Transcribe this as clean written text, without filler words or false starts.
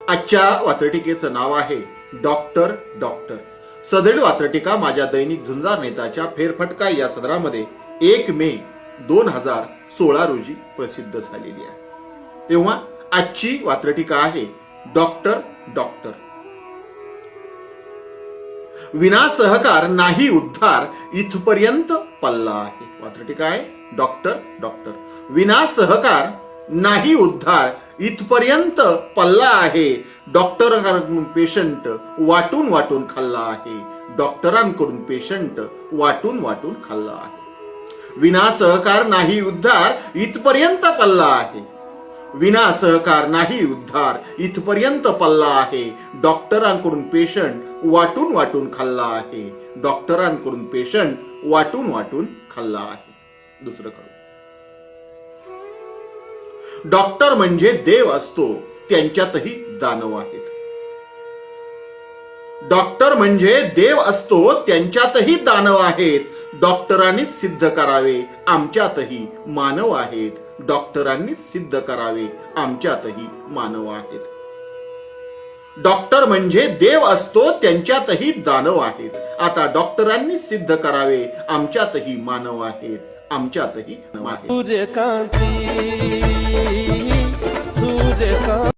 आजच्या वात्रटिकेचं नाव आहे doctor doctor. सदरील वात्रटिका माझ्या दैनिक झुंजार नेताच्या फेरफटका या सदरामध्ये 1 मे 2016 रोजी प्रसिद्ध झालेली आहे. तेव्हा आजची वात्रटिका आहे डॉक्टर डॉक्टर. विना सहकार नाही उद्धार इथपर्यंत पल्ला आहे. वात्रटिका आहे डॉक्टर डॉक्टर. विना सहकार नाही उद्धार इथपर्यंत पल्ला आहे. डॉक्टरांकडून पेशंट वाटून वाटून खाल्ला आहे. डॉक्टरांकडून पेशंट वाटून वाटून खाल्ला आहे. विना सहकार नाही उद्धार इथपर्यंत पल्ला आहे. विना सहकार नाही उद्धार इथपर्यंत पल्ला आहे. डॉक्टरांकडून पेशंट वाटून वाटून खाल्ला आहे. डॉक्टरांकडून पेशंट वाटून वाटून खाल्ला आहे. दुसरं कडू. डॉक्टर म्हणजे देव असतो त्यांच्यातही दानव आहेत. डॉक्टर म्हणजे देव असतो त्यांच्यातही दानव आहेत. डॉक्टरांनीच सिद्ध करावे आमच्यातही मानव आहेत. डॉक्टरांनीच सिद्ध करावे आमच्यातही मानव आहेत. डॉक्टर म्हणजे देव असतो त्यांच्यातही दानव आहेत. आता डॉक्टरांनी सिद्ध करावे आमच्यातही मानव आहेत. आमच्यातही मानव आहेत.